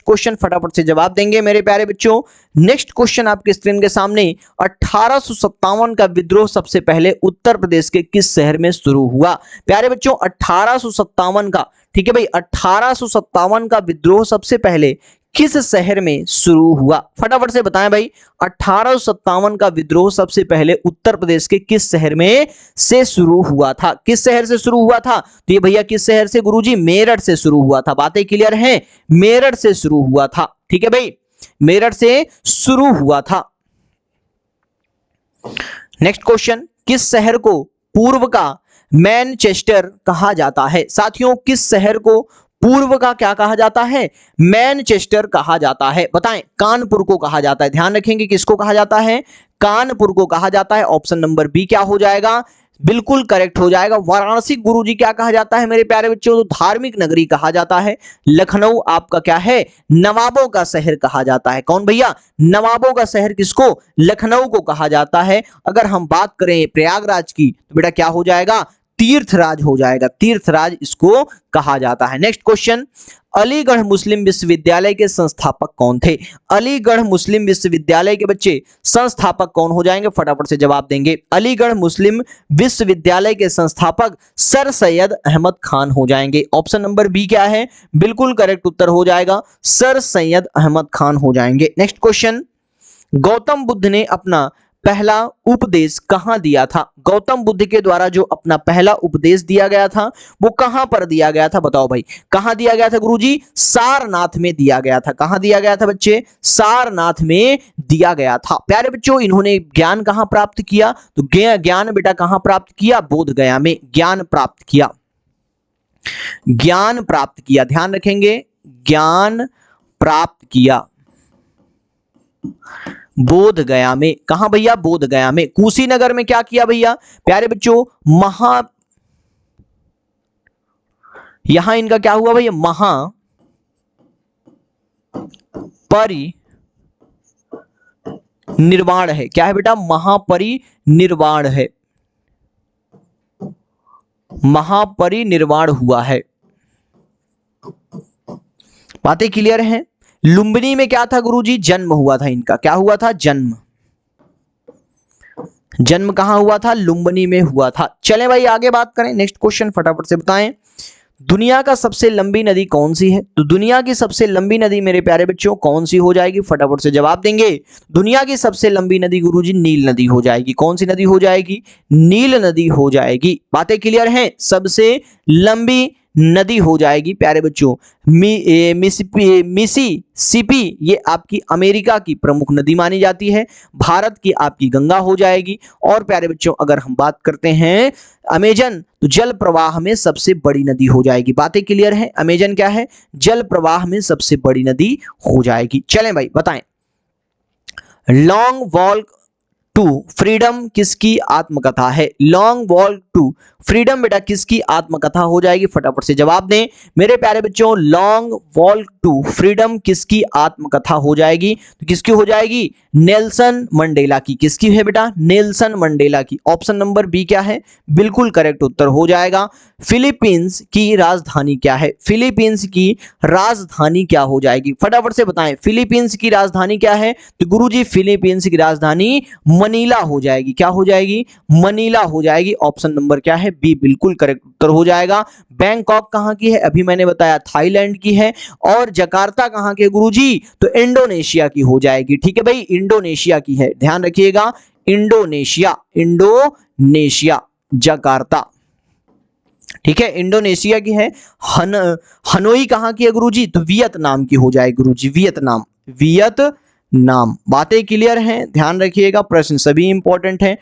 Question फटाफट से जवाब देंगे मेरे प्यारे बच्चों। नेक्स्ट क्वेश्चन आपके स्क्रीन के सामने, 1857 का विद्रोह सबसे पहले उत्तर प्रदेश के किस शहर में शुरू हुआ? प्यारे बच्चों 1857 का, ठीक है भाई, 1857 का विद्रोह सबसे पहले किस शहर में शुरू हुआ? फटाफट से बताएं भाई, 1857 का विद्रोह सबसे पहले उत्तर प्रदेश के किस शहर में से शुरू हुआ था? किस शहर से शुरू हुआ था? तो ये भैया किस शहर से गुरुजी? मेरठ से शुरू हुआ था। बातें क्लियर हैं? मेरठ से शुरू हुआ था, ठीक है भाई, मेरठ से शुरू हुआ था। नेक्स्ट क्वेश्चन, किस शहर को पूर्व का मैनचेस्टर कहा जाता है? साथियों किस शहर को पूर्व का क्या कहा जाता है? मैनचेस्टर कहा जाता है। बताएं, कानपुर को कहा जाता है। ध्यान रखेंगे किसको कहा जाता है? कानपुर को कहा जाता है। ऑप्शन नंबर बी क्या हो जाएगा? बिल्कुल करेक्ट हो जाएगा। वाराणसी गुरुजी क्या कहा जाता है मेरे प्यारे बच्चों? तो धार्मिक नगरी कहा जाता है। लखनऊ आपका क्या है? नवाबों का शहर कहा जाता है। कौन भैया? नवाबों का शहर किसको? लखनऊ को कहा जाता है। अगर हम बात करें प्रयागराज की तो बेटा क्या हो जाएगा? तीर्थराज हो जाएगा। तीर्थराज इसको कहा जाता है। नेक्स्ट क्वेश्चन, अलीगढ़ मुस्लिम विश्वविद्यालय के संस्थापक कौन थे? अलीगढ़ मुस्लिम विश्वविद्यालय के बच्चे संस्थापक कौन हो जाएंगे? फटाफट से जवाब देंगे। अलीगढ़ मुस्लिम विश्वविद्यालय के संस्थापक सर सैयद अहमद खान हो जाएंगे। ऑप्शन नंबर बी क्या है? बिल्कुल करेक्ट उत्तर हो जाएगा, सर सैयद अहमद खान हो जाएंगे। नेक्स्ट क्वेश्चन, गौतम बुद्ध ने अपना पहला उपदेश कहां दिया था? गौतम बुद्ध के द्वारा जो अपना पहला उपदेश दिया गया था वो कहां पर दिया गया था? बताओ भाई, कहां दिया गया था गुरुजी? सारनाथ में दिया गया था। कहां दिया गया था बच्चे? सारनाथ में दिया गया था। प्यारे बच्चों इन्होंने ज्ञान कहां प्राप्त किया? तो ज्ञान बेटा कहां प्राप्त किया? बोध गया में ज्ञान प्राप्त किया। ज्ञान प्राप्त किया, ध्यान रखेंगे, ज्ञान प्राप्त किया बोध गया में। कहां भैया? बोध गया में। कुशीनगर में क्या किया भैया? प्यारे बच्चों यहां इनका क्या हुआ भैया? महापरिनिर्वाण है। क्या है बेटा? महापरिनिर्वाण है। महापरिनिर्वाण हुआ है। बातें क्लियर हैं? लुंबिनी में क्या था गुरुजी? जन्म हुआ था इनका। क्या हुआ था? जन्म। जन्म कहां हुआ था? लुंबिनी में हुआ था। चलें भाई आगे बात करें। नेक्स्ट क्वेश्चन फटाफट से बताएं, दुनिया का सबसे लंबी नदी कौन सी है? तो दुनिया की सबसे लंबी नदी मेरे प्यारे बच्चों कौन सी हो जाएगी? फटाफट से जवाब देंगे। दुनिया की सबसे लंबी नदी गुरुजी नील नदी हो जाएगी। कौन सी नदी हो जाएगी? नील नदी हो जाएगी। बातें क्लियर हैं? सबसे लंबी नदी हो जाएगी प्यारे बच्चों मिसिसिपी, ये आपकी अमेरिका की प्रमुख नदी मानी जाती है। भारत की आपकी गंगा हो जाएगी। और प्यारे बच्चों अगर हम बात करते हैं अमेजन, तो जल प्रवाह में सबसे बड़ी नदी हो जाएगी। बातें क्लियर है? अमेजन क्या है? जल प्रवाह में सबसे बड़ी नदी हो जाएगी। चलें भाई बताएं, लॉन्ग वॉक टू फ्रीडम किसकी आत्मकथा है? लॉन्ग वॉक टू फ्रीडम बेटा किसकी आत्मकथा हो जाएगी? फटाफट से जवाब दें मेरे प्यारे बच्चों। लॉन्ग वॉक टू फ्रीडम किसकी आत्मकथा हो जाएगी? तो किसकी हो जाएगी? नेल्सन मंडेला की। किसकी है बेटा? नेल्सन मंडेला की। ऑप्शन नंबर बी क्या है? बिल्कुल करेक्ट उत्तर हो जाएगा। फिलीपींस की राजधानी क्या है? फिलीपींस की राजधानी क्या हो जाएगी? फटाफट से बताएं, फिलीपींस की राजधानी क्या है? तो गुरुजी फिलीपींस की राजधानी मनीला हो जाएगी। क्या हो जाएगी? मनीला हो जाएगी। ऑप्शन नंबर क्या है? बी बिल्कुल करेक्ट उत्तर हो जाएगा। बैंकॉक कहां की है? अभी मैंने बताया थाईलैंड की है। और जकार्ता कहां की है गुरुजी? तो इंडोनेशिया की हो जाएगी। ठीक है भाई, इंडोनेशिया की है, ध्यान रखिएगा, इंडोनेशिया, इंडोनेशिया, जकार्ता, ठीक है, इंडोनेशिया की है। हनोई कहां की है गुरुजी? तो वियतनाम की हो जाएगी गुरुजी, वियतनाम, वियतनाम। बातें क्लियर हैं? ध्यान रखिएगा, प्रश्न सभी इंपॉर्टेंट हैं।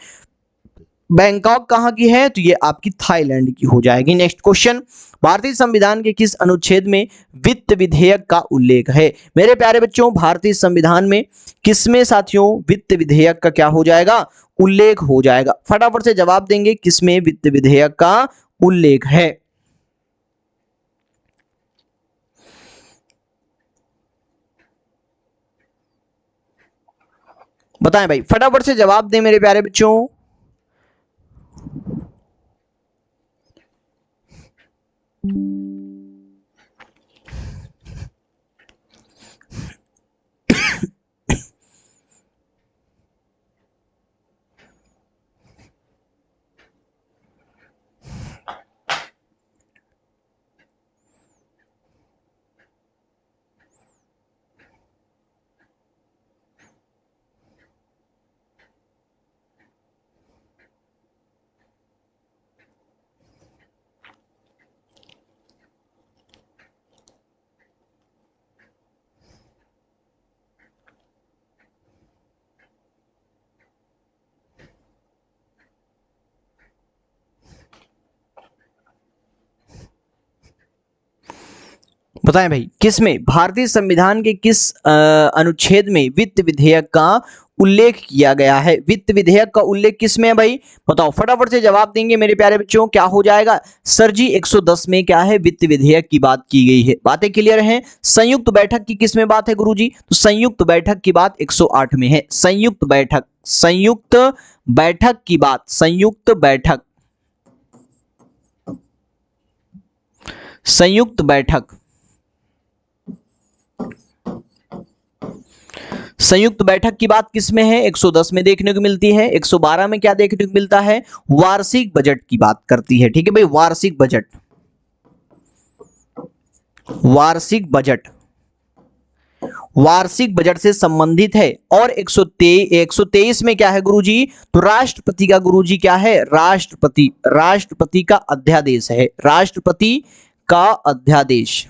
बैंकॉक कहां की है? तो ये आपकी थाईलैंड की हो जाएगी। नेक्स्ट क्वेश्चन, भारतीय संविधान के किस अनुच्छेद में वित्त विधेयक का उल्लेख है? मेरे प्यारे बच्चों भारतीय संविधान में किसमें साथियों वित्त विधेयक का क्या हो जाएगा? उल्लेख हो जाएगा। फटाफट से जवाब देंगे, किसमें वित्त विधेयक का उल्लेख है? बताएं भाई, फटाफट से जवाब दें मेरे प्यारे बच्चों। बताएं भाई, किसमें, भारतीय संविधान के किस अनुच्छेद में वित्त विधेयक का उल्लेख किया गया है? वित्त विधेयक का उल्लेख किसमें है भाई? बताओ, फटाफट से जवाब देंगे मेरे प्यारे बच्चों। क्या हो जाएगा सर जी? 110 में क्या है? वित्त विधेयक की बात की गई है। बातें क्लियर हैं? संयुक्त बैठक की किस में बात है गुरुजी? तो संयुक्त बैठक की बात 108 में है। संयुक्त बैठक, संयुक्त बैठक की बात, संयुक्त बैठक, संयुक्त बैठक, संयुक्त बैठक की बात किसमें है? 110 में देखने को मिलती है। 112 में क्या देखने को मिलता है? वार्षिक बजट की बात करती है। ठीक है भाई, वार्षिक बजट, वार्षिक बजट, वार्षिक बजट से संबंधित है। और 123 में क्या है गुरुजी? तो राष्ट्रपति का गुरुजी क्या है? राष्ट्रपति, राष्ट्रपति का अध्यादेश है। राष्ट्रपति का अध्यादेश,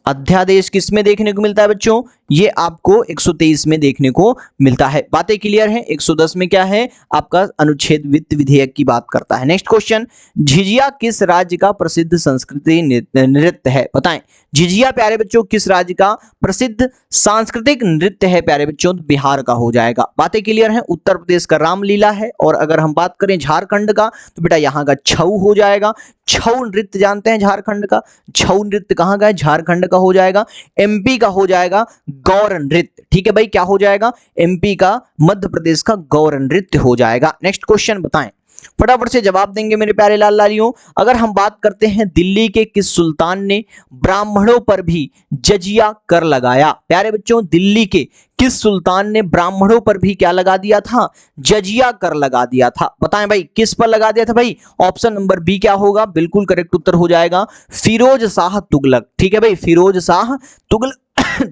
अध्यादेश किसमें देखने को मिलता है बच्चों? ये आपको 123 में देखने को मिलता है। बातें क्लियर हैं? 110 में क्या है? आपका अनुच्छेद वित्त विधेयक की बात करता है। नेक्स्ट क्वेश्चन, झिझिया किस राज्य का प्रसिद्ध संस्कृति नृत्य है? बताएं, झिझिया प्यारे बच्चों किस राज्य का प्रसिद्ध सांस्कृतिक नृत्य है? प्यारे बच्चों, बिहार का हो जाएगा। बातें क्लियर हैं? उत्तर प्रदेश का रामलीला है। और अगर हम बात करें झारखंड का, तो बेटा यहाँ का छऊ हो जाएगा। छऊ नृत्य जानते हैं झारखंड का? छऊ नृत्य कहाँ का है? झारखंड का हो जाएगा। एमपी का हो जाएगा गौर नृत्य। ठीक है भाई, क्या हो जाएगा? एमपी का, मध्य प्रदेश का गौर नृत्य हो जाएगा। नेक्स्ट क्वेश्चन बताएं, फटाफट से जवाब देंगे मेरे प्यारे लाल लालियों। अगर हम बात करते हैं दिल्ली के किस सुल्तान ने ब्राह्मणों पर भी जजिया कर लगाया? प्यारे बच्चों, दिल्ली के किस सुल्तान ने ब्राह्मणों पर भी क्या लगा दिया था? जजिया कर लगा दिया था। बताएं भाई, किस पर लगा दिया था भाई? ऑप्शन नंबर बी क्या होगा? बिल्कुल करेक्ट उत्तर हो जाएगा फिरोज शाह तुगलक। ठीक है भाई, फिरोज शाह तुगलक,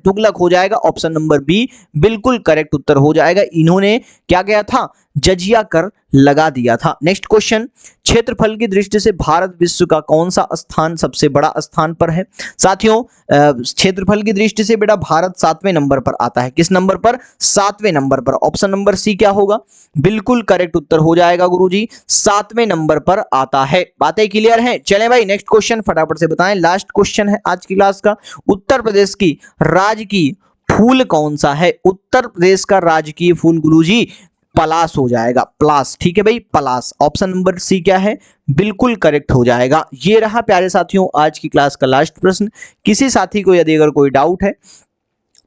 तुगलक हो जाएगा। ऑप्शन नंबर बी बिल्कुल करेक्ट उत्तर हो जाएगा। इन्होंने क्या किया था? जजिया कर लगा दिया था। नेक्स्ट क्वेश्चन, क्षेत्रफल की दृष्टि से भारत विश्व का कौन सा स्थान सबसे बड़ा स्थान पर है? साथियों, क्षेत्रफल की दृष्टि से बेटा भारत 7वें नंबर पर आता है। किस नंबर पर? 7वें नंबर पर। ऑप्शन नंबर सी क्या होगा? बिल्कुल करेक्ट उत्तर हो जाएगा गुरुजी, 7वें नंबर पर आता है। बातें क्लियर हैं? चलें भाई, नेक्स्ट क्वेश्चन फटाफट से बताएं। लास्ट क्वेश्चन है आज की क्लास का। उत्तर प्रदेश की राजकीय फूल कौन सा है? उत्तर प्रदेश का राजकीय फूल गुरुजी पलास हो जाएगा। पलास, ठीक है भाई, पलास। ऑप्शन नंबर सी क्या है? बिल्कुल करेक्ट हो जाएगा। ये रहा प्यारे साथियों आज की क्लास का लास्ट प्रश्न। किसी साथी को यदि अगर कोई डाउट है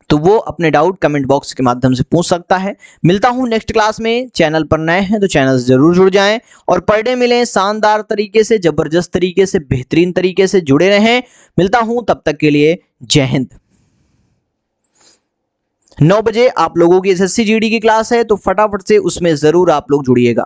तो वो अपने डाउट कमेंट बॉक्स के माध्यम से पूछ सकता है। मिलता हूं नेक्स्ट क्लास में। चैनल पर नए हैं तो चैनल से जरूर जुड़ जाएं और पर डे मिलें शानदार तरीके से, जबरदस्त तरीके से, बेहतरीन तरीके से जुड़े रहें। मिलता हूं, तब तक के लिए जय हिंद। 9 बजे आप लोगों की एसएससी जीडी की क्लास है, तो फटाफट से उसमें जरूर आप लोग जुड़िएगा।